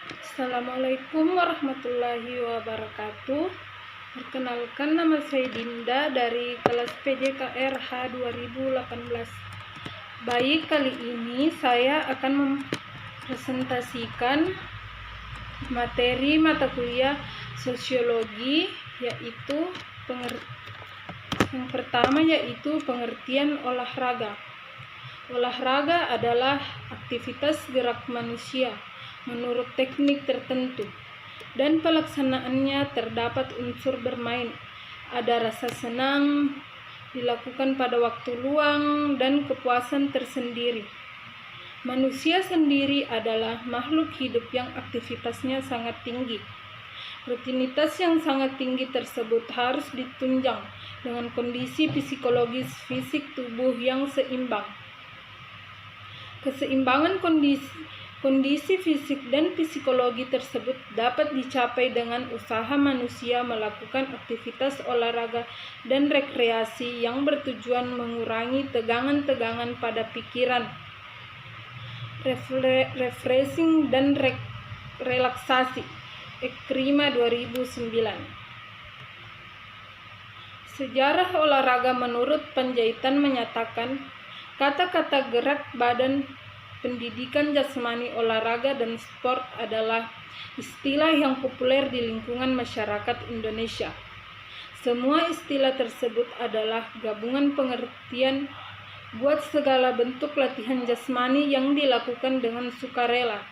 Assalamualaikum warahmatullahi wabarakatuh. Perkenalkan, nama saya Dinda dari kelas PJKR H 2018. Baik, kali ini saya akan mempresentasikan materi mata kuliah sosiologi, yaitu yang pertama yaitu pengertian olahraga. Olahraga adalah aktivitas gerak manusia menurut teknik tertentu, dan pelaksanaannya terdapat unsur bermain. Ada rasa senang, dilakukan pada waktu luang, dan kepuasan tersendiri. Manusia sendiri adalah makhluk hidup yang aktivitasnya sangat tinggi. Rutinitas yang sangat tinggi tersebut harus ditunjang dengan kondisi psikologis fisik tubuh yang seimbang. Keseimbangan kondisi fisik dan psikologi tersebut dapat dicapai dengan usaha manusia melakukan aktivitas olahraga dan rekreasi yang bertujuan mengurangi tegangan-tegangan pada pikiran, refreshing dan relaksasi. Ekrima 2009. Sejarah olahraga menurut Panjaitan menyatakan, kata-kata gerak badan, pendidikan jasmani, olahraga, dan sport adalah istilah yang populer di lingkungan masyarakat Indonesia. Semua istilah tersebut adalah gabungan pengertian buat segala bentuk latihan jasmani yang dilakukan dengan sukarela,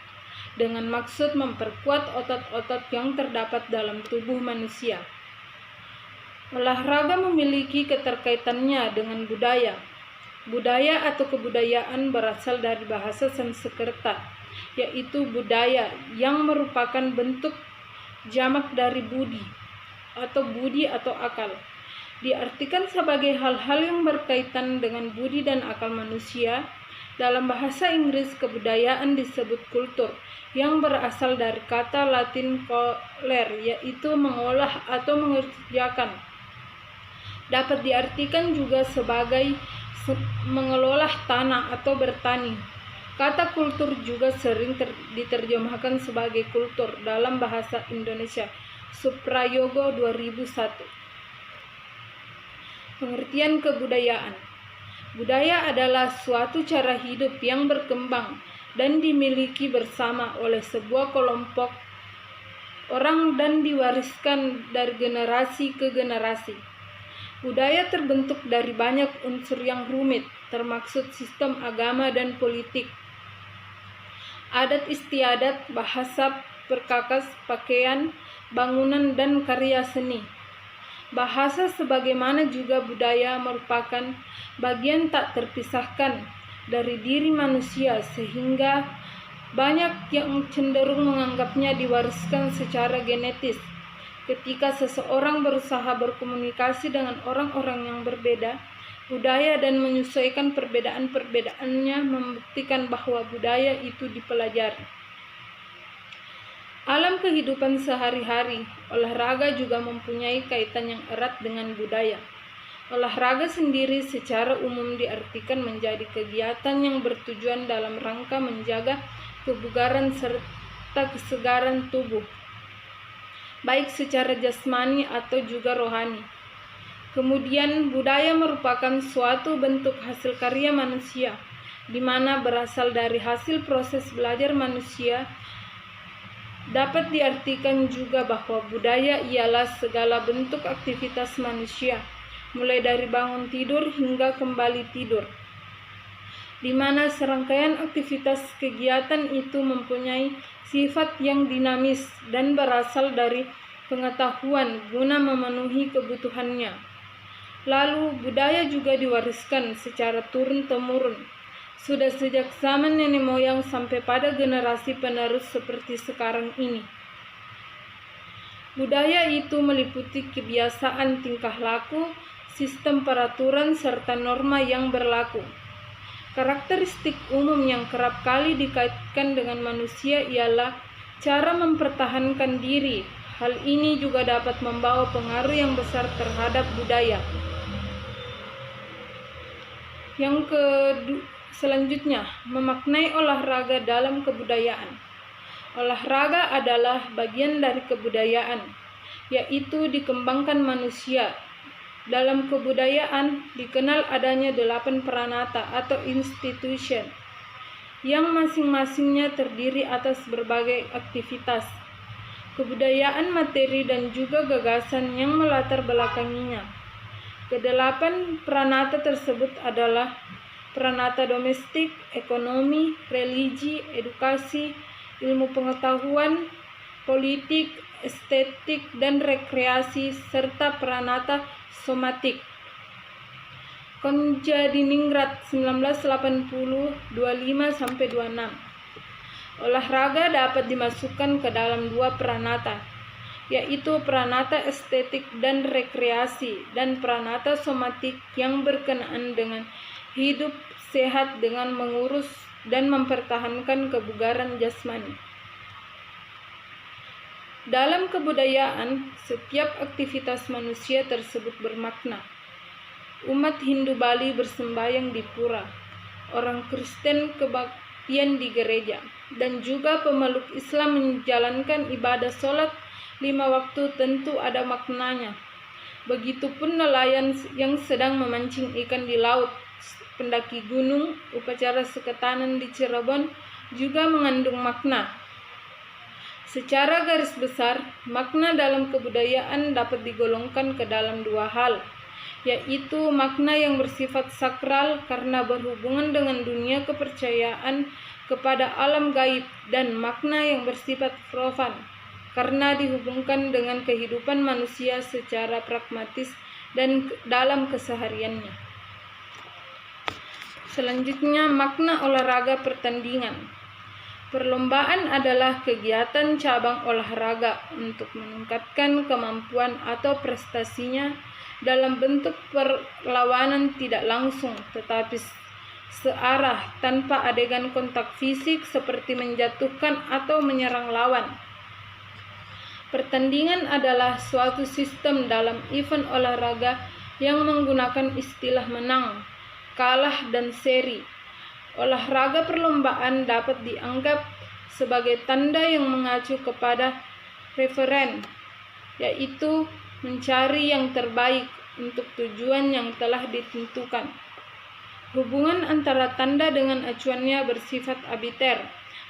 dengan maksud memperkuat otot-otot yang terdapat dalam tubuh manusia. Olahraga memiliki keterkaitannya dengan budaya. Budaya atau kebudayaan berasal dari bahasa Sanskerta, yaitu budaya, yang merupakan bentuk jamak dari budi atau akal. Diartikan sebagai hal-hal yang berkaitan dengan budi dan akal manusia. Dalam bahasa Inggris, kebudayaan disebut kultur, yang berasal dari kata Latin colere, yaitu mengolah atau mengerjakan. Dapat diartikan juga sebagai mengelola tanah atau bertani. Kata kultur juga sering diterjemahkan sebagai kultur dalam bahasa Indonesia. Suprayogo 2001. Pengertian kebudayaan. Budaya adalah suatu cara hidup yang berkembang dan dimiliki bersama oleh sebuah kelompok orang dan diwariskan dari generasi ke generasi. Budaya terbentuk dari banyak unsur yang rumit, termaksud sistem agama dan politik, adat istiadat, bahasa, perkakas, pakaian, bangunan, dan karya seni. Bahasa sebagaimana juga budaya merupakan bagian tak terpisahkan dari diri manusia, sehingga banyak yang cenderung menganggapnya diwariskan secara genetis. Ketika seseorang berusaha berkomunikasi dengan orang-orang yang berbeda budaya dan menyesuaikan perbedaan-perbedaannya, membuktikan bahwa budaya itu dipelajari. Alam kehidupan sehari-hari, olahraga juga mempunyai kaitan yang erat dengan budaya. Olahraga sendiri secara umum diartikan menjadi kegiatan yang bertujuan dalam rangka menjaga kebugaran serta kesegaran tubuh, baik secara jasmani atau juga rohani. Kemudian, budaya merupakan suatu bentuk hasil karya manusia, di mana berasal dari hasil proses belajar manusia. Dapat diartikan juga bahwa budaya ialah segala bentuk aktivitas manusia, mulai dari bangun tidur hingga kembali tidur, di mana serangkaian aktivitas kegiatan itu mempunyai sifat yang dinamis dan berasal dari pengetahuan guna memenuhi kebutuhannya. Lalu, budaya juga diwariskan secara turun-temurun, sudah sejak zaman nenek moyang sampai pada generasi penerus seperti sekarang ini. Budaya itu meliputi kebiasaan tingkah laku, sistem peraturan, serta norma yang berlaku. Karakteristik umum yang kerap kali dikaitkan dengan manusia ialah cara mempertahankan diri. Hal ini juga dapat membawa pengaruh yang besar terhadap budaya. Selanjutnya, memaknai olahraga dalam kebudayaan. Olahraga adalah bagian dari kebudayaan, yaitu dikembangkan manusia. Dalam kebudayaan dikenal adanya 8 pranata atau institution yang masing-masingnya terdiri atas berbagai aktivitas, kebudayaan, materi, dan juga gagasan yang melatar belakanginya. Kedelapan pranata tersebut adalah pranata domestik, ekonomi, religi, edukasi, ilmu pengetahuan, politik, estetik, dan rekreasi, serta pranata somatik. Konjadiningrat 1980 25-26. Olahraga dapat dimasukkan ke dalam 2 pranata, yaitu pranata estetik dan rekreasi, dan pranata somatik yang berkenaan dengan hidup sehat dengan mengurus dan mempertahankan kebugaran jasmani. Dalam kebudayaan, setiap aktivitas manusia tersebut bermakna. Umat Hindu Bali bersembahyang di pura, orang Kristen kebaktian di gereja, dan juga pemeluk Islam menjalankan ibadah sholat 5 waktu tentu ada maknanya. Begitupun nelayan yang sedang memancing ikan di laut, pendaki gunung, upacara seketanan di Cirebon juga mengandung makna. Secara garis besar, makna dalam kebudayaan dapat digolongkan ke dalam 2 hal, yaitu makna yang bersifat sakral karena berhubungan dengan dunia kepercayaan kepada alam gaib, dan makna yang bersifat profan karena dihubungkan dengan kehidupan manusia secara pragmatis dan dalam kesehariannya. Selanjutnya, makna olahraga pertandingan. Perlombaan adalah kegiatan cabang olahraga untuk meningkatkan kemampuan atau prestasinya dalam bentuk perlawanan tidak langsung tetapi searah tanpa adegan kontak fisik seperti menjatuhkan atau menyerang lawan. Pertandingan adalah suatu sistem dalam event olahraga yang menggunakan istilah menang, kalah, dan seri. Olahraga perlombaan dapat dianggap sebagai tanda yang mengacu kepada referen, yaitu mencari yang terbaik untuk tujuan yang telah ditentukan. Hubungan antara tanda dengan acuannya bersifat arbiter,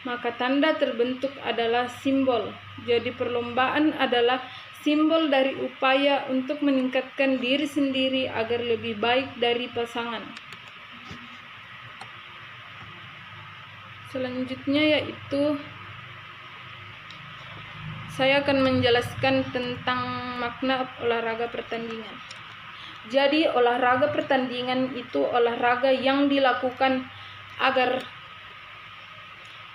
maka tanda terbentuk adalah simbol. Jadi perlombaan adalah simbol dari upaya untuk meningkatkan diri sendiri agar lebih baik dari pasangan. Selanjutnya yaitu saya akan menjelaskan tentang makna olahraga pertandingan. Jadi olahraga pertandingan itu olahraga yang dilakukan agar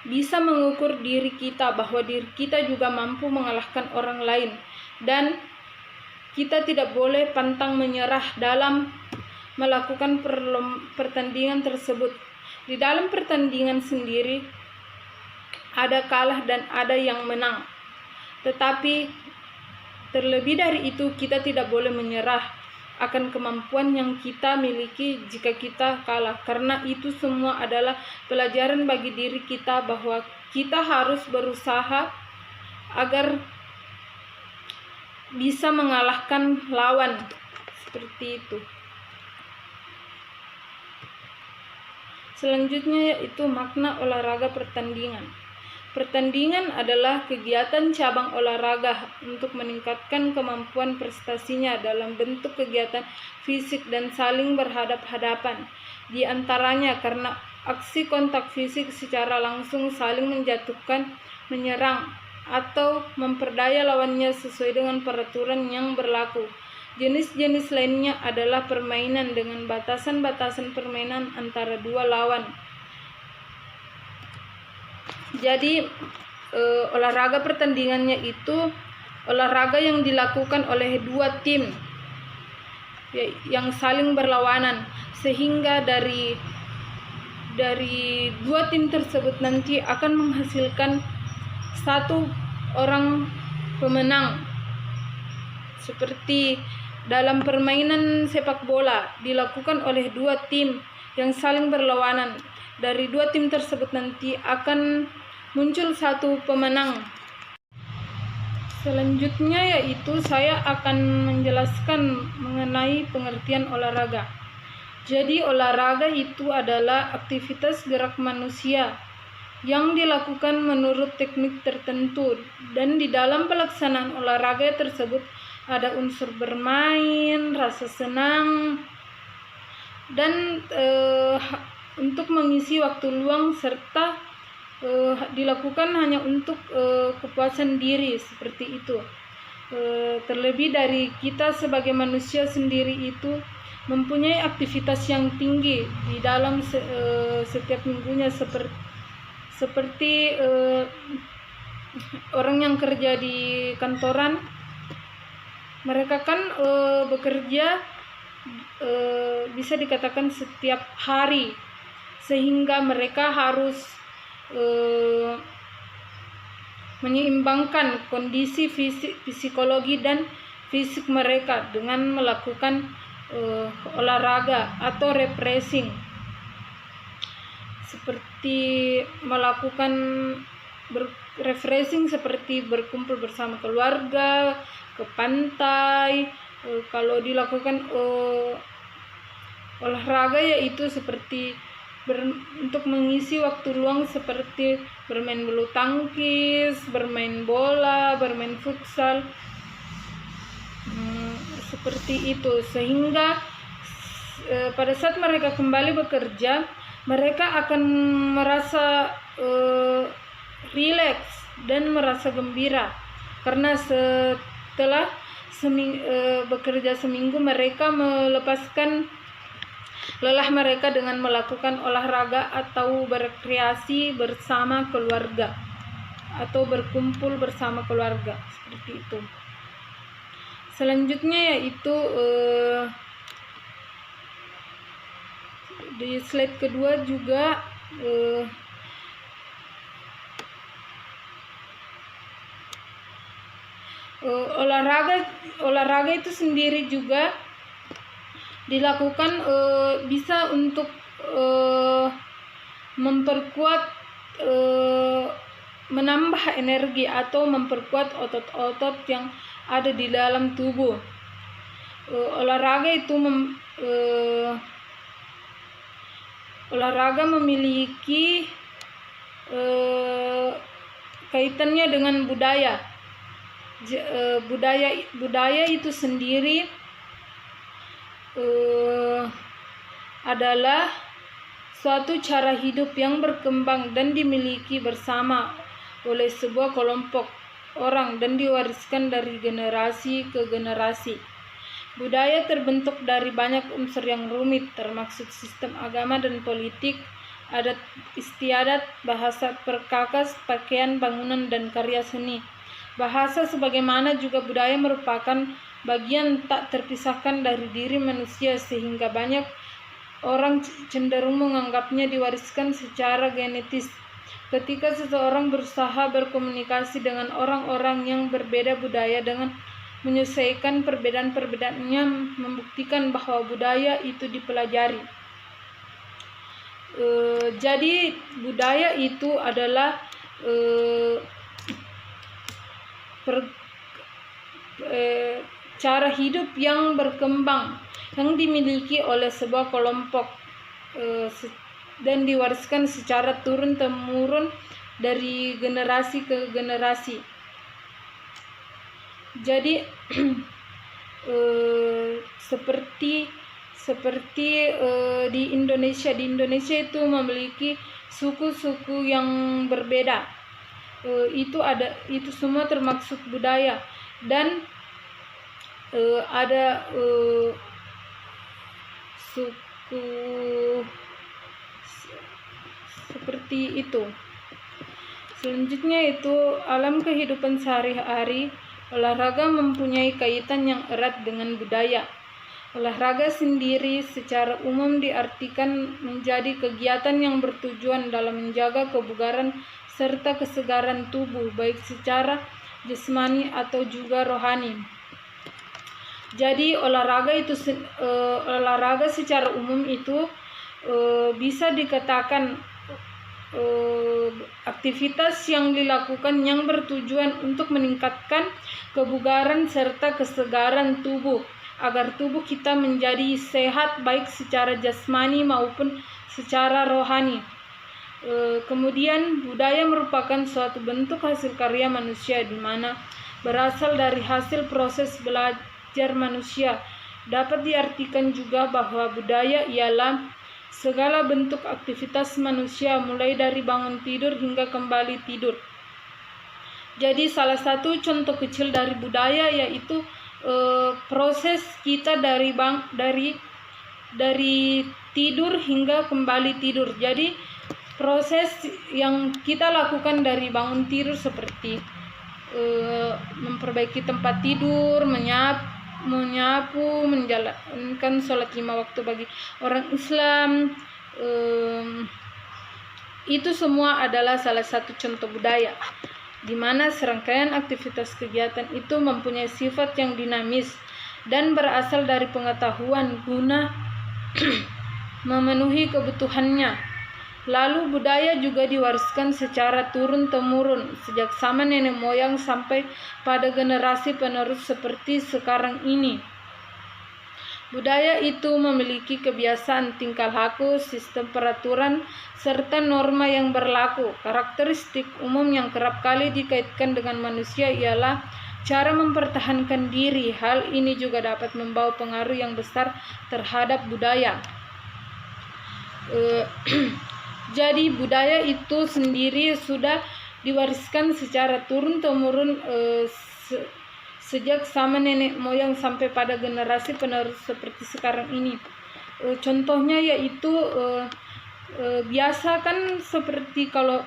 bisa mengukur diri kita bahwa diri kita juga mampu mengalahkan orang lain, dan kita tidak boleh pantang menyerah dalam melakukan pertandingan tersebut. Di dalam pertandingan sendiri ada kalah dan ada yang menang. Tetapi terlebih dari itu kita tidak boleh menyerah akan kemampuan yang kita miliki jika kita kalah, karena itu semua adalah pelajaran bagi diri kita bahwa kita harus berusaha agar bisa mengalahkan lawan, seperti itu. Selanjutnya yaitu makna olahraga pertandingan. Pertandingan adalah kegiatan cabang olahraga untuk meningkatkan kemampuan prestasinya dalam bentuk kegiatan fisik dan saling berhadap-hadapan. Di antaranya karena aksi kontak fisik secara langsung saling menjatuhkan, menyerang, atau memperdaya lawannya sesuai dengan peraturan yang berlaku. Jenis-jenis lainnya adalah permainan dengan batasan-batasan permainan antara 2 lawan. Jadi olahraga pertandingannya itu olahraga yang dilakukan oleh 2 tim yang saling berlawanan, sehingga dari 2 tim tersebut nanti akan menghasilkan 1 orang pemenang. Seperti dalam permainan sepak bola dilakukan oleh 2 tim yang saling berlawanan. Dari 2 tim tersebut nanti akan muncul satu pemenang. Selanjutnya yaitu saya akan menjelaskan mengenai pengertian olahraga. Jadi olahraga itu adalah aktivitas gerak manusia yang dilakukan menurut teknik tertentu, dan di dalam pelaksanaan olahraga tersebut ada unsur bermain, rasa senang, dan untuk mengisi waktu luang, serta dilakukan hanya untuk kepuasan diri, seperti itu. Terlebih dari kita sebagai manusia sendiri itu mempunyai aktivitas yang tinggi di dalam setiap minggunya, seperti orang yang kerja di kantoran, mereka kan bekerja bisa dikatakan setiap hari, sehingga mereka harus menyeimbangkan kondisi psikologi dan fisik mereka dengan melakukan olahraga atau refreshing, seperti melakukan refreshing seperti berkumpul bersama keluarga, ke pantai. Kalau dilakukan olahraga yaitu seperti untuk mengisi waktu luang, seperti bermain bulu tangkis, bermain bola, bermain futsal, seperti itu. Sehingga pada saat mereka kembali bekerja, mereka akan merasa rileks dan merasa gembira, karena setelah bekerja seminggu, mereka melepaskan lelah mereka dengan melakukan olahraga atau berekreasi bersama keluarga atau berkumpul bersama keluarga, seperti itu. Selanjutnya yaitu di slide kedua juga olahraga itu sendiri juga dilakukan bisa untuk memperkuat, menambah energi atau memperkuat otot-otot yang ada di dalam tubuh. Olahraga memiliki kaitannya dengan budaya. Budaya itu sendiri adalah suatu cara hidup yang berkembang dan dimiliki bersama oleh sebuah kelompok orang dan diwariskan dari generasi ke generasi. Budaya terbentuk dari banyak unsur yang rumit, termasuk sistem agama dan politik, adat istiadat, bahasa, perkakas, pakaian, bangunan, dan karya seni. Bahasa sebagaimana juga budaya merupakan bagian tak terpisahkan dari diri manusia, sehingga banyak orang cenderung menganggapnya diwariskan secara genetis. Ketika seseorang berusaha berkomunikasi dengan orang-orang yang berbeda budaya dengan menyelesaikan perbedaan-perbedaannya, membuktikan bahwa budaya itu dipelajari. Jadi budaya itu adalah cara hidup yang berkembang yang dimiliki oleh sebuah kelompok dan diwariskan secara turun-temurun dari generasi ke generasi. Jadi seperti di Indonesia itu memiliki suku-suku yang berbeda. Itu semua termasuk budaya, dan ada suku seperti itu. Selanjutnya itu alam kehidupan sehari-hari. Olahraga mempunyai kaitan yang erat dengan budaya. Olahraga sendiri secara umum diartikan menjadi kegiatan yang bertujuan dalam menjaga kebugaran serta kesegaran tubuh, baik secara jasmani atau juga rohani. Jadi olahraga secara umum itu bisa dikatakan aktivitas yang dilakukan yang bertujuan untuk meningkatkan kebugaran serta kesegaran tubuh agar tubuh kita menjadi sehat baik secara jasmani maupun secara rohani. Kemudian budaya merupakan suatu bentuk hasil karya manusia di mana berasal dari hasil proses belajar manusia. Dapat diartikan juga bahwa budaya ialah segala bentuk aktivitas manusia mulai dari bangun tidur hingga kembali tidur. Jadi salah satu contoh kecil dari budaya yaitu proses kita dari tidur hingga kembali tidur. Jadi proses yang kita lakukan dari bangun tidur seperti memperbaiki tempat tidur, menyapu, menjalankan sholat 5 waktu bagi orang Islam, itu semua adalah salah satu contoh budaya, di mana serangkaian aktivitas kegiatan itu mempunyai sifat yang dinamis dan berasal dari pengetahuan guna memenuhi kebutuhannya. Lalu budaya juga diwariskan secara turun-temurun sejak zaman nenek moyang sampai pada generasi penerus seperti sekarang ini. Budaya itu memiliki kebiasaan tingkah laku, sistem peraturan, serta norma yang berlaku. Karakteristik umum yang kerap kali dikaitkan dengan manusia ialah cara mempertahankan diri. Hal ini juga dapat membawa pengaruh yang besar terhadap budaya. Jadi budaya itu sendiri sudah diwariskan secara turun-temurun sejak zaman nenek moyang sampai pada generasi penerus seperti sekarang ini. Contohnya yaitu biasa kan seperti kalau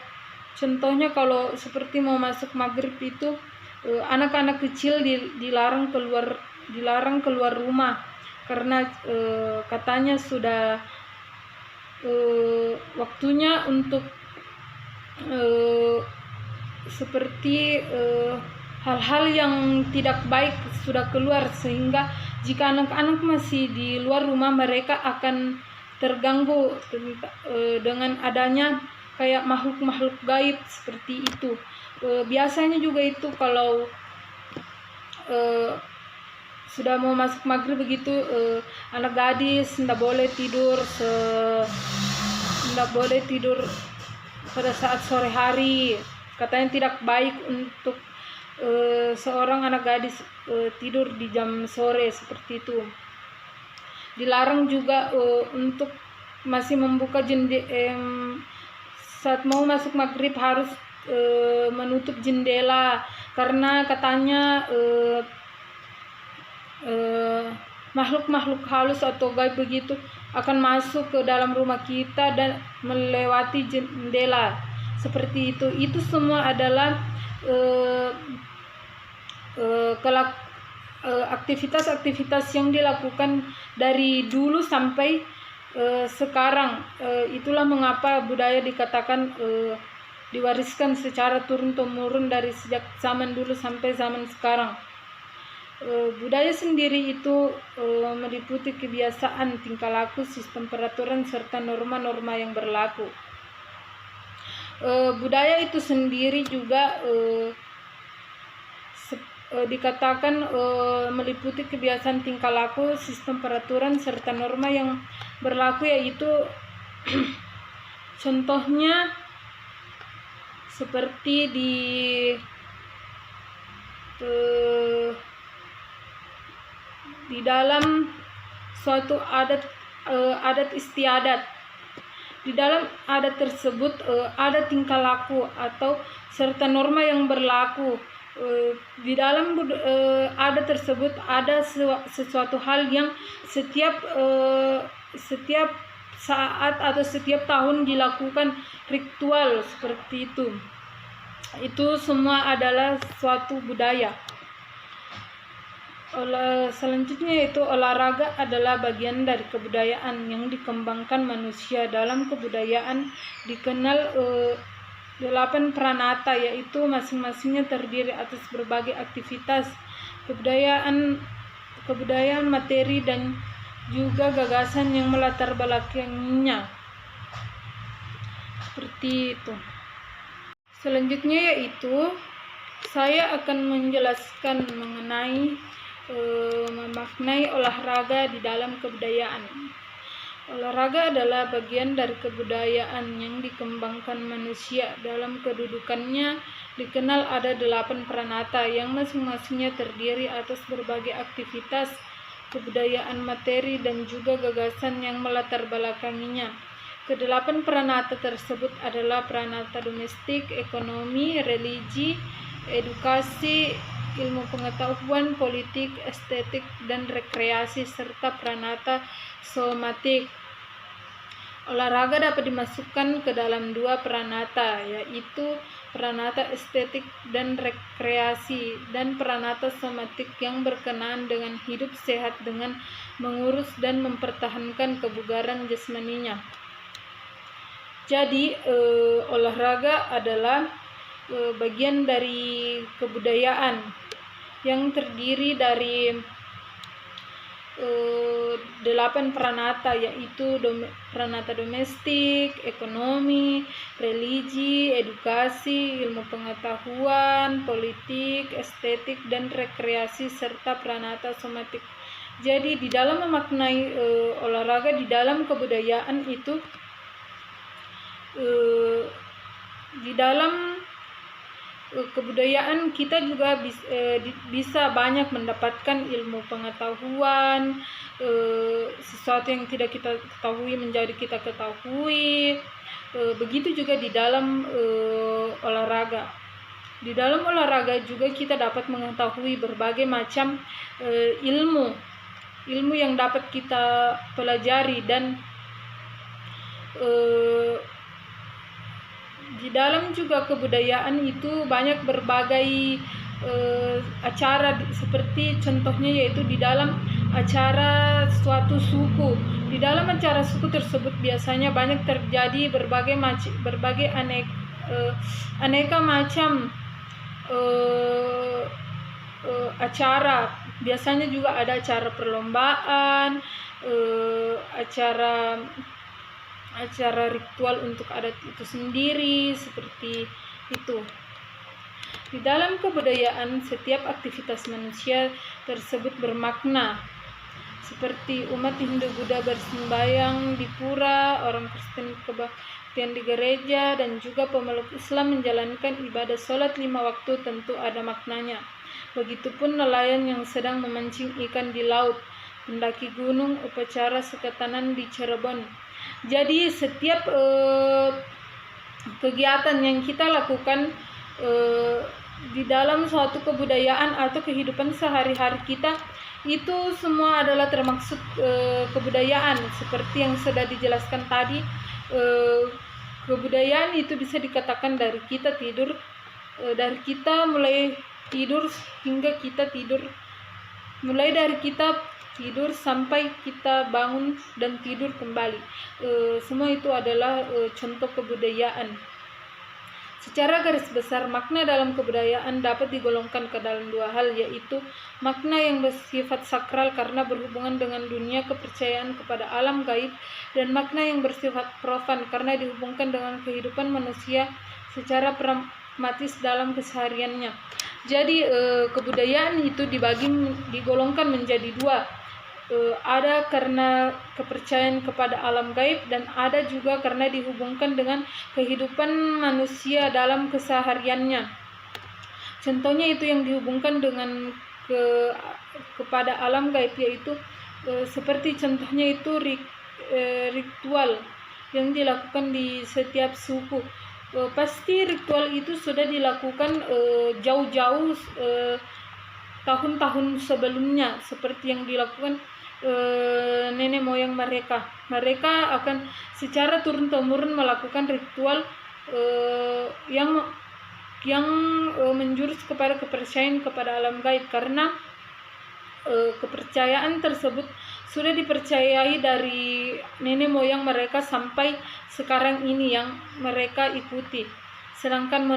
seperti mau masuk maghrib itu anak-anak kecil dilarang keluar rumah karena katanya sudah waktunya untuk seperti hal-hal yang tidak baik sudah keluar, sehingga jika anak-anak masih di luar rumah mereka akan terganggu dengan adanya kayak makhluk-makhluk gaib seperti itu. Biasanya juga itu kalau sudah mau masuk maghrib begitu, anak gadis tidak boleh tidur pada saat sore hari, katanya tidak baik untuk seorang anak gadis tidur di jam sore seperti itu. Dilarang juga untuk masih membuka saat mau masuk maghrib harus menutup jendela karena katanya makhluk-makhluk halus atau gaib begitu akan masuk ke dalam rumah kita dan melewati jendela seperti itu. Itu semua adalah aktivitas-aktivitas yang dilakukan dari dulu sampai sekarang. Itulah mengapa budaya dikatakan diwariskan secara turun-temurun dari sejak zaman dulu sampai zaman sekarang. Budaya sendiri itu meliputi kebiasaan, tingkah laku, sistem peraturan, serta norma-norma yang berlaku. Budaya itu sendiri juga dikatakan meliputi kebiasaan, tingkah laku, sistem peraturan, serta norma yang berlaku, yaitu contohnya seperti di dalam suatu adat istiadat. Di dalam adat tersebut ada tingkah laku atau serta norma yang berlaku. Di dalam adat tersebut ada sesuatu hal yang setiap saat atau setiap tahun dilakukan ritual seperti itu. Itu semua adalah suatu budaya. Selanjutnya yaitu olahraga adalah bagian dari kebudayaan yang dikembangkan manusia. Dalam kebudayaan dikenal 8 pranata, yaitu masing-masingnya terdiri atas berbagai aktivitas kebudayaan materi dan juga gagasan yang melatar belakanginya. seperti itu. Selanjutnya yaitu saya akan menjelaskan mengenai memaknai olahraga di dalam kebudayaan. Olahraga adalah bagian dari kebudayaan yang dikembangkan manusia. Dalam kedudukannya dikenal ada 8 pranata yang masing-masingnya terdiri atas berbagai aktivitas kebudayaan materi dan juga gagasan yang melatar belakanginya. Kedelapan pranata tersebut adalah pranata domestik, ekonomi, religi, edukasi, ilmu pengetahuan, politik, estetik, dan rekreasi, serta pranata somatik. Olahraga dapat dimasukkan ke dalam 2 pranata, yaitu pranata estetik dan rekreasi, dan pranata somatik yang berkenaan dengan hidup sehat dengan mengurus dan mempertahankan kebugaran jasmaninya. Jadi olahraga adalah bagian dari kebudayaan yang terdiri dari 8 pranata, yaitu pranata domestik, ekonomi, religi, edukasi, ilmu pengetahuan, politik, estetik, dan rekreasi, serta pranata somatik. Jadi di dalam memaknai olahraga di dalam kebudayaan itu, di dalam kebudayaan kita juga bisa banyak mendapatkan ilmu pengetahuan, sesuatu yang tidak kita ketahui menjadi kita ketahui. Begitu juga di dalam olahraga. Di dalam olahraga juga kita dapat mengetahui berbagai macam ilmu yang dapat kita pelajari, dan di dalam juga kebudayaan itu banyak berbagai acara, seperti contohnya yaitu di dalam acara suatu suku. Di dalam acara suku tersebut biasanya banyak terjadi berbagai aneka macam acara. Biasanya juga ada acara perlombaan, acara ritual untuk adat itu sendiri, seperti itu. Di dalam kebudayaan, setiap aktivitas manusia tersebut bermakna, seperti umat Hindu-Buddha bersembahyang di pura, orang Kristen kebaktian di gereja, dan juga pemeluk Islam menjalankan ibadah sholat 5 waktu, tentu ada maknanya. Begitupun nelayan yang sedang memancing ikan di laut, pendaki gunung, upacara sekatanan di Cirebon. Jadi setiap kegiatan yang kita lakukan di dalam suatu kebudayaan atau kehidupan sehari-hari kita, itu semua adalah termaksud kebudayaan. Seperti yang sudah dijelaskan tadi, kebudayaan itu bisa dikatakan dari kita tidur, dari kita mulai tidur hingga kita tidur, mulai dari kita tidur sampai kita bangun dan tidur kembali. Semua itu adalah contoh kebudayaan. Secara garis besar, makna dalam kebudayaan dapat digolongkan ke dalam 2 hal, yaitu makna yang bersifat sakral karena berhubungan dengan dunia kepercayaan kepada alam gaib, dan makna yang bersifat profan karena dihubungkan dengan kehidupan manusia secara pragmatis dalam kesehariannya. Jadi kebudayaan itu digolongkan menjadi 2. Ada karena kepercayaan kepada alam gaib, dan ada juga karena dihubungkan dengan kehidupan manusia dalam kesehariannya. Contohnya itu yang dihubungkan dengan kepada alam gaib, yaitu seperti contohnya itu ritual yang dilakukan di setiap suku. Pasti ritual itu sudah dilakukan jauh-jauh tahun-tahun sebelumnya, seperti yang dilakukan nenek moyang mereka. Mereka akan secara turun-temurun melakukan ritual yang menjurus kepada kepercayaan kepada alam gaib, karena kepercayaan tersebut sudah dipercayai dari nenek moyang mereka sampai sekarang ini yang mereka ikuti. Sedangkan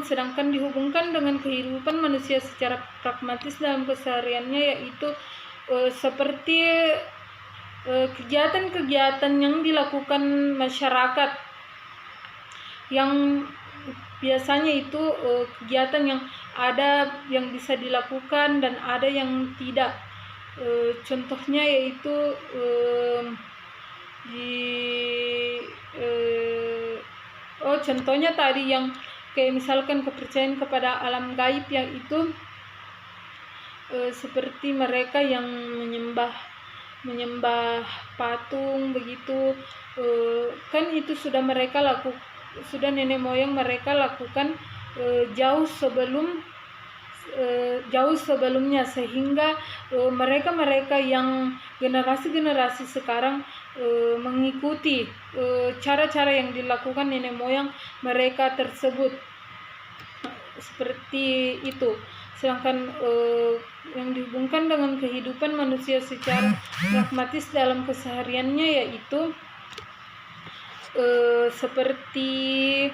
sedangkan dihubungkan dengan kehidupan manusia secara pragmatis dalam kesehariannya, yaitu seperti kegiatan-kegiatan yang dilakukan masyarakat yang biasanya itu kegiatan yang ada yang bisa dilakukan dan ada yang tidak. Contohnya yaitu contohnya tadi yang kayak misalkan kepercayaan kepada alam gaib, yang itu seperti mereka yang menyembah patung begitu, kan itu sudah nenek moyang mereka lakukan jauh sebelumnya, sehingga mereka yang generasi sekarang mengikuti cara-cara yang dilakukan nenek moyang mereka tersebut, seperti itu. Sedangkan yang dihubungkan dengan kehidupan manusia secara pragmatis dalam kesehariannya yaitu seperti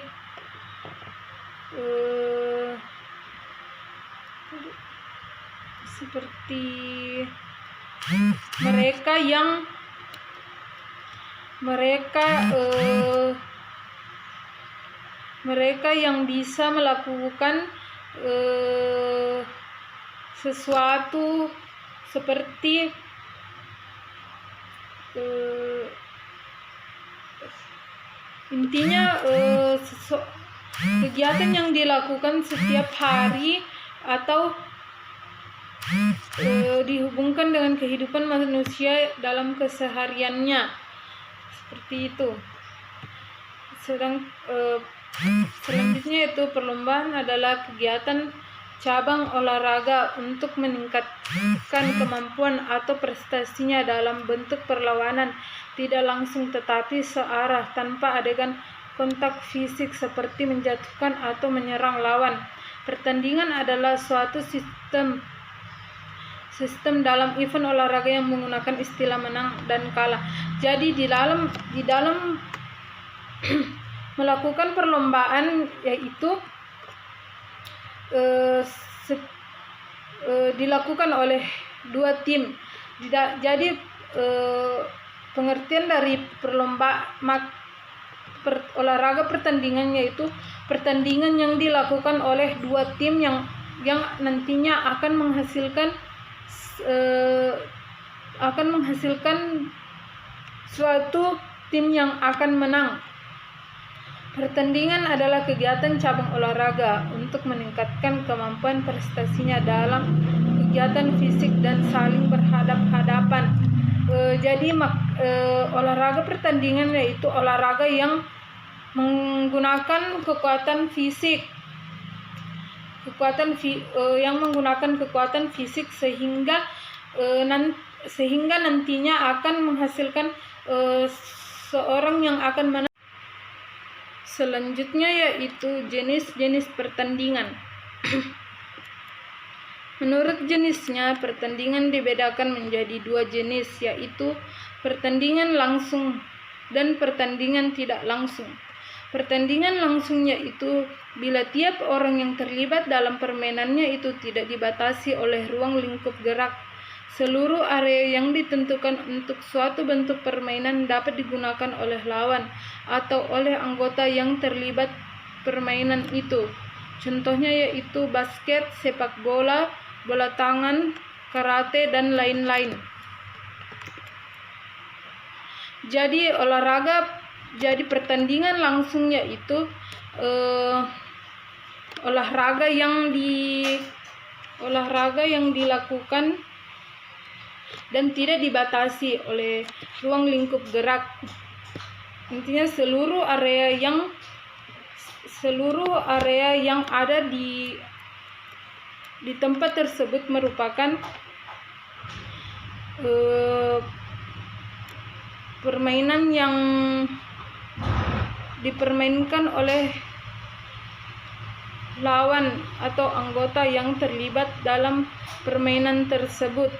mereka yang bisa melakukan sesuatu seperti intinya kegiatan yang dilakukan setiap hari atau dihubungkan dengan kehidupan manusia dalam kesehariannya, seperti itu. Selanjutnya itu perlombaan adalah kegiatan cabang olahraga untuk meningkatkan kemampuan atau prestasinya dalam bentuk perlawanan tidak langsung tetapi searah tanpa adegan kontak fisik seperti menjatuhkan atau menyerang lawan. Pertandingan adalah suatu sistem dalam event olahraga yang menggunakan istilah menang dan kalah. Jadi di dalam melakukan perlombaan yaitu dilakukan oleh dua tim. Jadi pengertian dari olahraga pertandingan yaitu pertandingan yang dilakukan oleh dua tim yang nantinya akan menghasilkan suatu tim yang akan menang. Pertandingan adalah kegiatan cabang olahraga untuk meningkatkan kemampuan prestasinya dalam kegiatan fisik dan saling berhadap-hadapan. Jadi olahraga pertandingan yaitu olahraga yang menggunakan kekuatan fisik, sehingga nantinya akan menghasilkan seorang yang akan menang. Selanjutnya yaitu jenis-jenis pertandingan. Menurut jenisnya, pertandingan dibedakan menjadi dua jenis, yaitu pertandingan langsung dan pertandingan tidak langsung. Pertandingan langsung yaitu bila tiap orang yang terlibat dalam permainannya itu tidak dibatasi oleh ruang lingkup gerak. Seluruh area yang ditentukan untuk suatu bentuk permainan dapat digunakan oleh lawan atau oleh anggota yang terlibat permainan itu. Contohnya yaitu basket, sepak bola, bola tangan, karate, dan lain-lain. Jadi pertandingan langsung yaitu olahraga yang dilakukan dan tidak dibatasi oleh ruang lingkup gerak. Intinya seluruh area yang ada di tempat tersebut merupakan permainan yang dipermainkan oleh lawan atau anggota yang terlibat dalam permainan tersebut.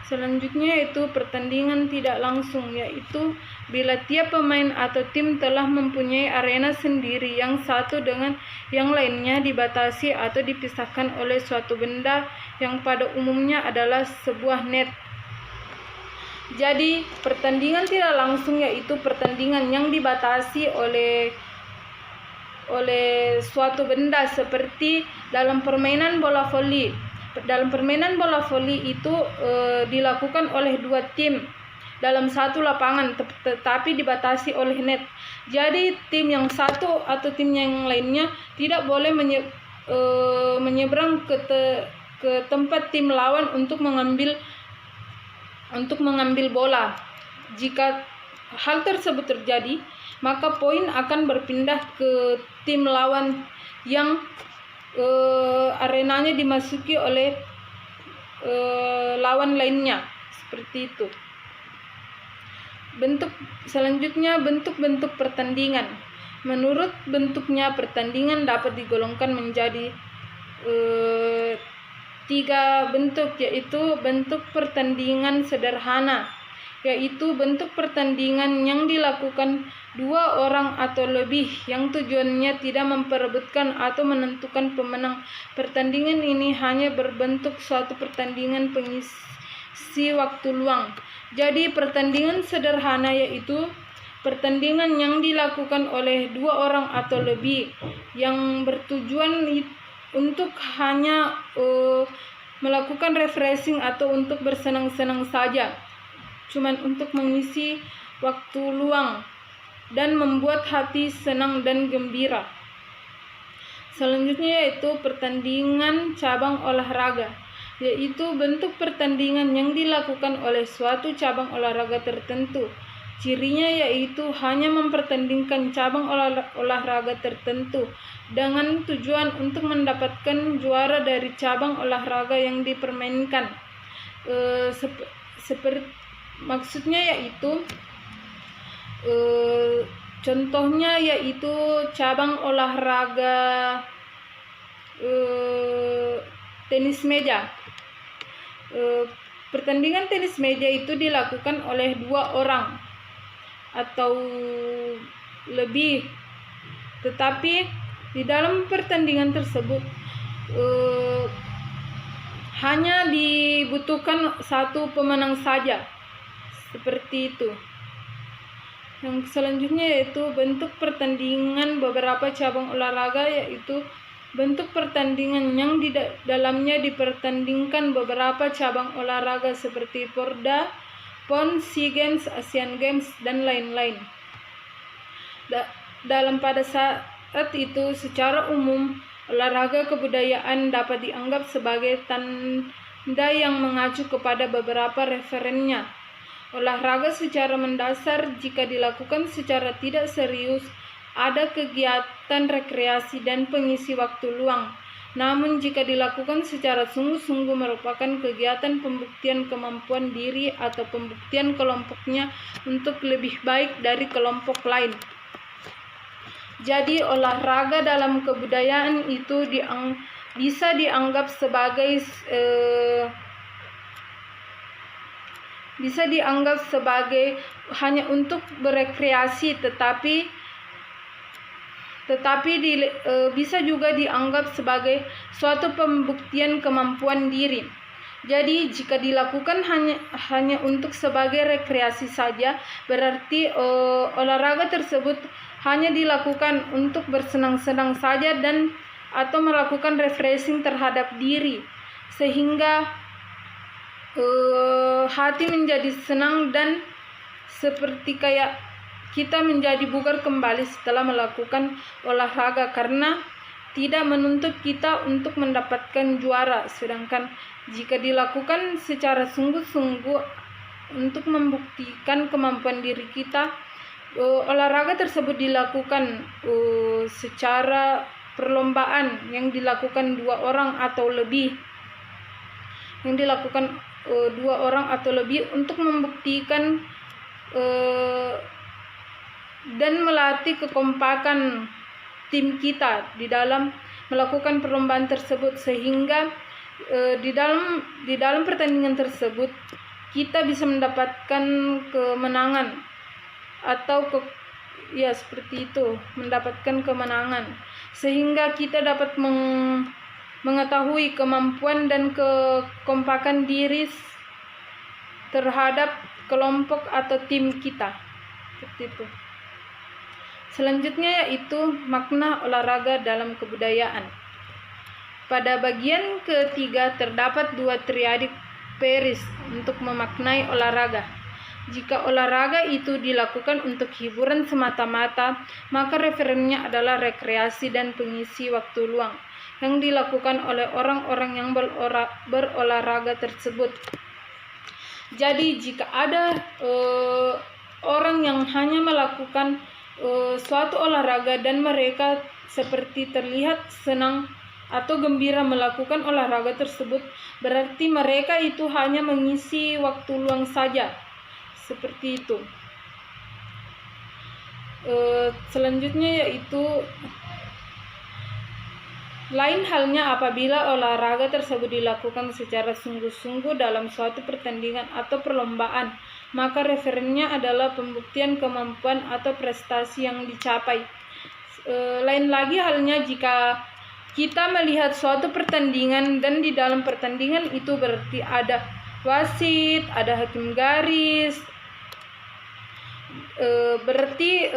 Selanjutnya yaitu pertandingan tidak langsung, yaitu bila tiap pemain atau tim telah mempunyai arena sendiri yang satu dengan yang lainnya dibatasi atau dipisahkan oleh suatu benda yang pada umumnya adalah sebuah net. Jadi pertandingan tidak langsung yaitu pertandingan yang dibatasi oleh suatu benda, seperti dalam permainan bola voli. Dalam permainan bola voli itu dilakukan oleh dua tim dalam satu lapangan, tetapi dibatasi oleh net. Jadi tim yang satu atau tim yang lainnya tidak boleh menyeberang ke tempat tim lawan untuk mengambil bola. Jika hal tersebut terjadi, maka poin akan berpindah ke tim lawan yang arenanya dimasuki oleh lawan lainnya, seperti itu. Selanjutnya bentuk-bentuk pertandingan. Menurut bentuknya, pertandingan dapat digolongkan menjadi 3 bentuk, yaitu bentuk pertandingan sederhana, yaitu bentuk pertandingan yang dilakukan 2 orang atau lebih yang tujuannya tidak memperebutkan atau menentukan pemenang. Pertandingan ini hanya berbentuk suatu pertandingan pengisi waktu luang. Jadi pertandingan sederhana yaitu pertandingan yang dilakukan oleh 2 orang atau lebih yang bertujuan untuk hanya melakukan refreshing atau untuk bersenang-senang saja, cuman untuk mengisi waktu luang dan membuat hati senang dan gembira. Selanjutnya yaitu pertandingan cabang olahraga, yaitu bentuk pertandingan yang dilakukan oleh suatu cabang olahraga tertentu. Cirinya yaitu hanya mempertandingkan cabang olahraga tertentu dengan tujuan untuk mendapatkan juara dari cabang olahraga yang dipermainkan. Maksudnya yaitu contohnya yaitu cabang olahraga tenis meja. Pertandingan tenis meja itu dilakukan oleh 2 orang atau lebih, tetapi di dalam pertandingan tersebut hanya dibutuhkan 1 pemenang saja, seperti itu. Yang selanjutnya yaitu bentuk pertandingan beberapa cabang olahraga, yaitu bentuk pertandingan yang di dalamnya dipertandingkan beberapa cabang olahraga seperti Porda, PON, SEA Games, Asian Games, dan lain-lain. Dalam pada saat itu, secara umum, olahraga kebudayaan dapat dianggap sebagai tanda yang mengacu kepada beberapa referennya. Olahraga secara mendasar jika dilakukan secara tidak serius ada kegiatan rekreasi dan pengisi waktu luang. Namun jika dilakukan secara sungguh-sungguh merupakan kegiatan pembuktian kemampuan diri atau pembuktian kelompoknya untuk lebih baik dari kelompok lain. Jadi olahraga dalam kebudayaan itu bisa dianggap sebagai hanya untuk berekreasi, tetapi bisa juga dianggap sebagai suatu pembuktian kemampuan diri. Jadi jika dilakukan hanya untuk sebagai rekreasi saja, berarti olahraga tersebut hanya dilakukan untuk bersenang-senang saja dan atau melakukan refreshing terhadap diri, sehingga hati menjadi senang dan seperti kayak kita menjadi bugar kembali setelah melakukan olahraga, karena tidak menuntut kita untuk mendapatkan juara. Sedangkan jika dilakukan secara sungguh-sungguh untuk membuktikan kemampuan diri kita, olahraga tersebut dilakukan secara perlombaan yang dilakukan 2 orang atau lebih, untuk membuktikan dan melatih kekompakan tim kita di dalam melakukan perlombaan tersebut, sehingga di dalam pertandingan tersebut kita bisa mendapatkan kemenangan atau seperti itu, mendapatkan kemenangan, sehingga kita dapat mengetahui kemampuan dan kekompakan diri terhadap kelompok atau tim kita. Seperti itu. Selanjutnya yaitu makna olahraga dalam kebudayaan. Pada bagian ketiga terdapat 2 triadik Paris untuk memaknai olahraga. Jika olahraga itu dilakukan untuk hiburan semata-mata, maka referensinya adalah rekreasi dan pengisi waktu luang yang dilakukan oleh orang-orang yang berolahraga tersebut. Jadi jika ada orang yang hanya melakukan suatu olahraga dan mereka seperti terlihat senang atau gembira melakukan olahraga tersebut, berarti mereka itu hanya mengisi waktu luang saja. Seperti itu. Selanjutnya yaitu lain halnya apabila olahraga tersebut dilakukan secara sungguh-sungguh dalam suatu pertandingan atau perlombaan, maka referensinya adalah pembuktian kemampuan atau prestasi yang dicapai. Lain lagi halnya jika kita melihat suatu pertandingan dan di dalam pertandingan itu berarti ada wasit, ada hakim garis. Berarti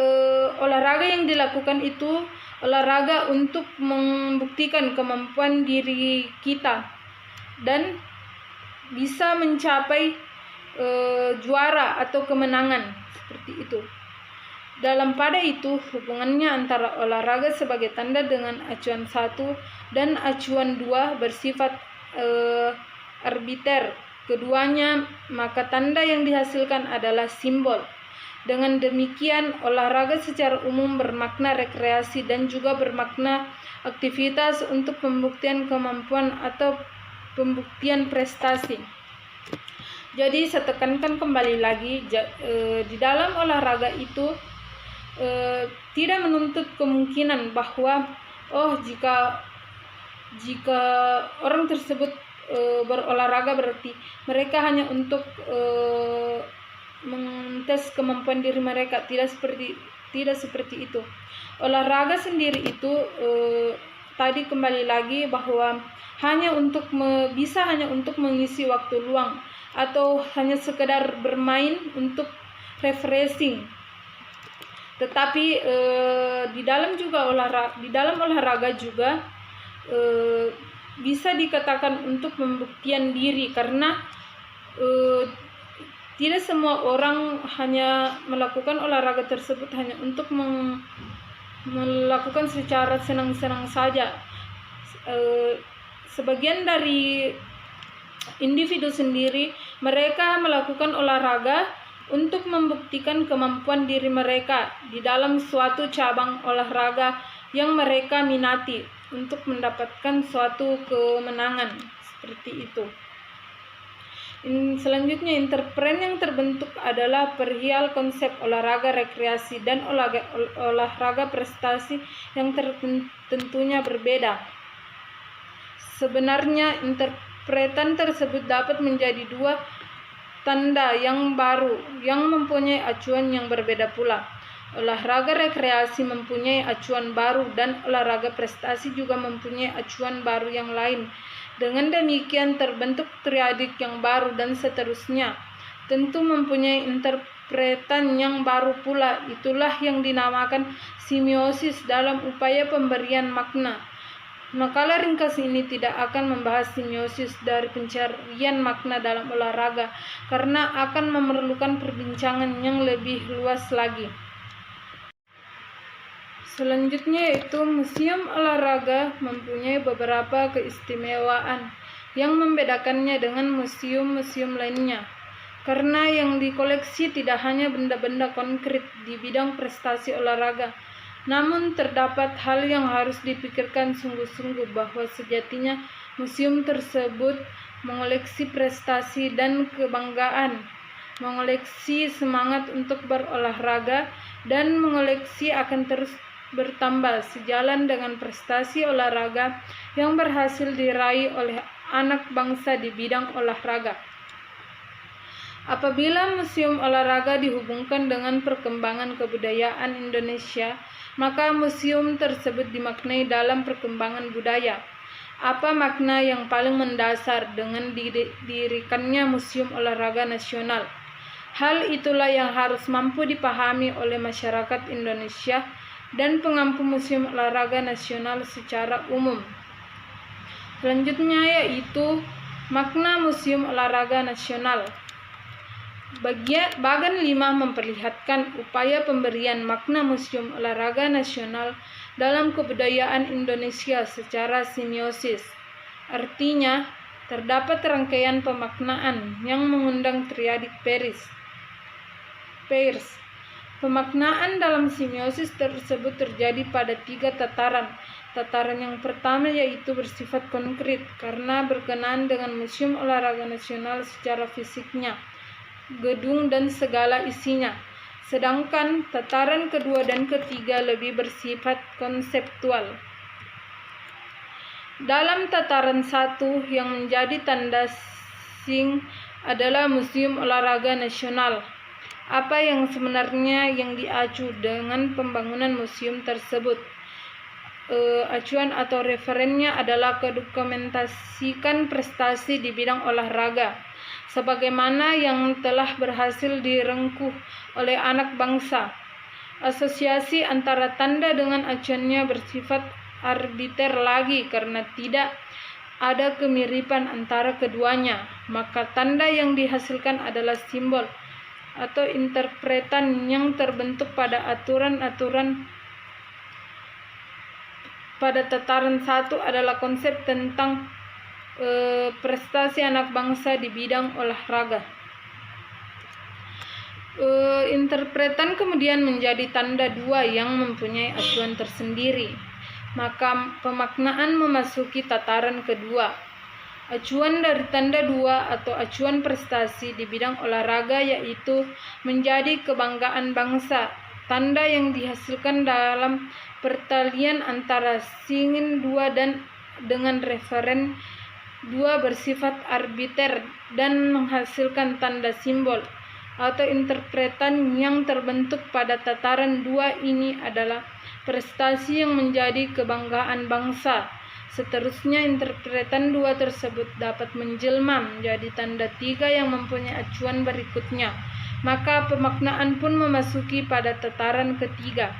olahraga yang dilakukan itu olahraga untuk membuktikan kemampuan diri kita dan bisa mencapai juara atau kemenangan, seperti itu. Dalam pada itu hubungannya antara olahraga sebagai tanda dengan acuan 1 dan acuan 2 bersifat arbiter keduanya, maka tanda yang dihasilkan adalah simbol. Dengan demikian, olahraga secara umum bermakna rekreasi dan juga bermakna aktivitas untuk pembuktian kemampuan atau pembuktian prestasi. Jadi saya tekankan kembali lagi, di dalam olahraga itu tidak menuntut kemungkinan bahwa jika orang tersebut berolahraga berarti mereka hanya untuk mentes kemampuan diri mereka. Tidak seperti itu. Olahraga sendiri itu tadi kembali lagi bahwa bisa hanya untuk mengisi waktu luang atau hanya sekedar bermain untuk refreshing. Tetapi di dalam olahraga juga bisa dikatakan untuk pembuktian diri, karena tidak semua orang hanya melakukan olahraga tersebut hanya untuk melakukan secara senang-senang saja. Sebagian dari individu sendiri mereka melakukan olahraga untuk membuktikan kemampuan diri mereka di dalam suatu cabang olahraga yang mereka minati untuk mendapatkan suatu kemenangan, seperti itu. Selanjutnya, interpret yang terbentuk adalah perihal konsep olahraga rekreasi dan olahraga prestasi yang tentunya berbeda. Sebenarnya interpretan tersebut dapat menjadi 2 tanda yang baru yang mempunyai acuan yang berbeda pula. Olahraga rekreasi mempunyai acuan baru dan olahraga prestasi juga mempunyai acuan baru yang lain. Dengan demikian terbentuk triadik yang baru dan seterusnya. Tentu mempunyai interpretan yang baru pula. Itulah yang dinamakan semiosis dalam upaya pemberian makna. Makalah ringkas ini tidak akan membahas semiosis dari pencarian makna dalam olahraga karena akan memerlukan perbincangan yang lebih luas lagi. Selanjutnya yaitu museum olahraga mempunyai beberapa keistimewaan yang membedakannya dengan museum-museum lainnya. Karena yang dikoleksi tidak hanya benda-benda konkret di bidang prestasi olahraga, namun terdapat hal yang harus dipikirkan sungguh-sungguh bahwa sejatinya museum tersebut mengoleksi prestasi dan kebanggaan, mengoleksi semangat untuk berolahraga, dan mengoleksi akan terus bertambah sejalan dengan prestasi olahraga yang berhasil diraih oleh anak bangsa di bidang olahraga. Apabila museum olahraga dihubungkan dengan perkembangan kebudayaan Indonesia, maka museum tersebut dimaknai dalam perkembangan budaya. Apa makna yang paling mendasar dengan didirikannya Museum Olahraga Nasional? Hal itulah yang harus mampu dipahami oleh masyarakat Indonesia dan pengampu Museum Olahraga Nasional secara umum. Selanjutnya yaitu makna Museum Olahraga Nasional. Bagan 5 memperlihatkan upaya pemberian makna Museum Olahraga Nasional dalam kebudayaan Indonesia secara semiosis. Artinya, terdapat rangkaian pemaknaan yang mengundang triadik Peirce. Pemaknaan dalam semiosis tersebut terjadi pada 3 tataran. Tataran yang pertama yaitu bersifat konkret karena berkenaan dengan Museum Olahraga Nasional secara fisiknya, gedung dan segala isinya. Sedangkan tataran kedua dan ketiga lebih bersifat konseptual. Dalam tataran 1 yang menjadi tanda sing adalah Museum Olahraga Nasional. Apa yang sebenarnya yang diacu dengan pembangunan museum tersebut? Acuan atau referennya adalah mendokumentasikan prestasi di bidang olahraga sebagaimana yang telah berhasil direngkuh oleh anak bangsa. Asosiasi antara tanda dengan acuannya bersifat arbiter lagi karena tidak ada kemiripan antara keduanya, maka tanda yang dihasilkan adalah simbol atau interpretan yang terbentuk pada aturan-aturan. Pada tataran 1 adalah konsep tentang prestasi anak bangsa di bidang olahraga. Interpretan kemudian menjadi tanda 2 yang mempunyai acuan tersendiri. Maka pemaknaan memasuki tataran kedua. Acuan dari tanda 2 atau acuan prestasi di bidang olahraga yaitu menjadi kebanggaan bangsa. Tanda yang dihasilkan dalam pertalian antara singin 2 dan dengan referen 2 bersifat arbiter dan menghasilkan tanda simbol atau interpretan yang terbentuk pada tataran 2 ini adalah prestasi yang menjadi kebanggaan bangsa. Seterusnya interpretan 2 tersebut dapat menjelma menjadi tanda 3 yang mempunyai acuan berikutnya. Maka pemaknaan pun memasuki pada tataran ketiga.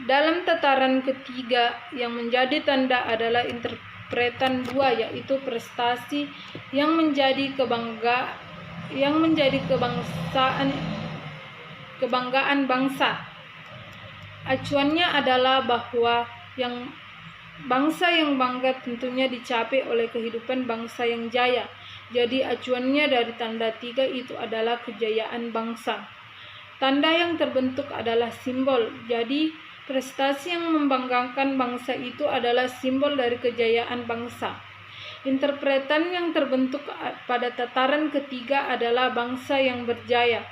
Dalam tataran ketiga yang menjadi tanda adalah interpretan 2 yaitu prestasi yang menjadi kebanggaan bangsa. Acuannya adalah bahwa bangsa yang bangga tentunya dicapai oleh kehidupan bangsa yang jaya. Jadi acuannya dari tanda 3 itu adalah kejayaan bangsa. Tanda yang terbentuk adalah simbol. Jadi prestasi yang membanggakan bangsa itu adalah simbol dari kejayaan bangsa. Interpretan yang terbentuk pada tataran ketiga adalah bangsa yang berjaya.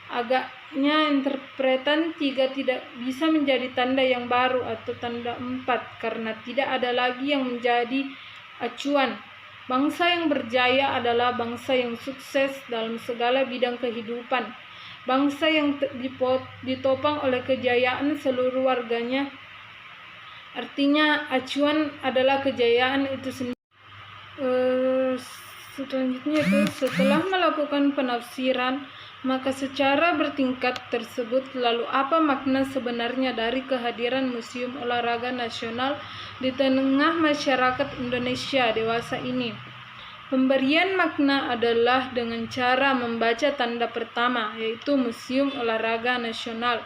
Agaknya interpretan 3 tidak bisa menjadi tanda yang baru atau tanda 4 karena tidak ada lagi yang menjadi acuan. Bangsa yang berjaya adalah bangsa yang sukses dalam segala bidang kehidupan. Bangsa yang ditopang oleh kejayaan seluruh warganya. Artinya acuan adalah kejayaan itu sendiri. Selanjutnya itu setelah melakukan penafsiran, maka secara bertingkat tersebut lalu apa makna sebenarnya dari kehadiran Museum Olahraga Nasional di tengah masyarakat Indonesia dewasa ini? Pemberian makna adalah dengan cara membaca tanda pertama yaitu Museum Olahraga Nasional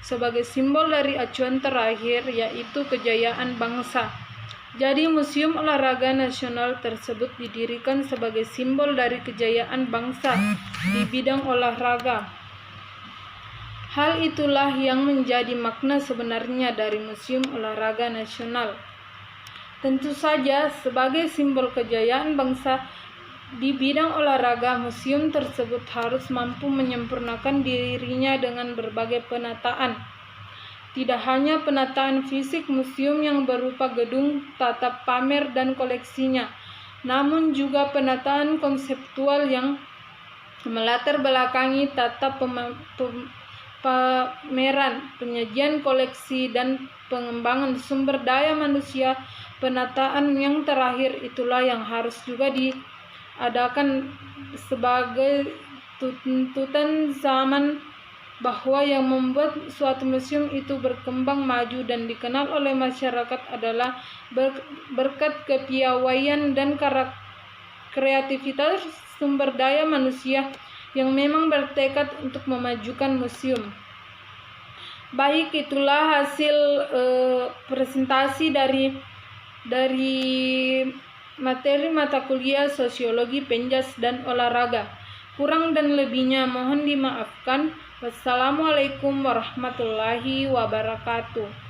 sebagai simbol dari acuan terakhir yaitu kejayaan bangsa. Jadi Museum Olahraga Nasional tersebut didirikan sebagai simbol dari kejayaan bangsa di bidang olahraga. Hal itulah yang menjadi makna sebenarnya dari Museum Olahraga Nasional. Tentu saja sebagai simbol kejayaan bangsa di bidang olahraga, museum tersebut harus mampu menyempurnakan dirinya dengan berbagai penataan. Tidak hanya penataan fisik museum yang berupa gedung, tata pamer, dan koleksinya, namun juga penataan konseptual yang melatar belakangi tata pameran, penyajian koleksi, dan pengembangan sumber daya manusia. Penataan yang terakhir itulah yang harus juga diadakan sebagai tuntutan zaman bahwa yang membuat suatu museum itu berkembang maju dan dikenal oleh masyarakat adalah berkat kepiawaian dan kreativitas sumber daya manusia yang memang bertekad untuk memajukan museum. Baik, itulah hasil presentasi dari materi mata kuliah Sosiologi Penjas dan Olahraga. Kurang dan lebihnya mohon dimaafkan. Wassalamualaikum warahmatullahi wabarakatuh.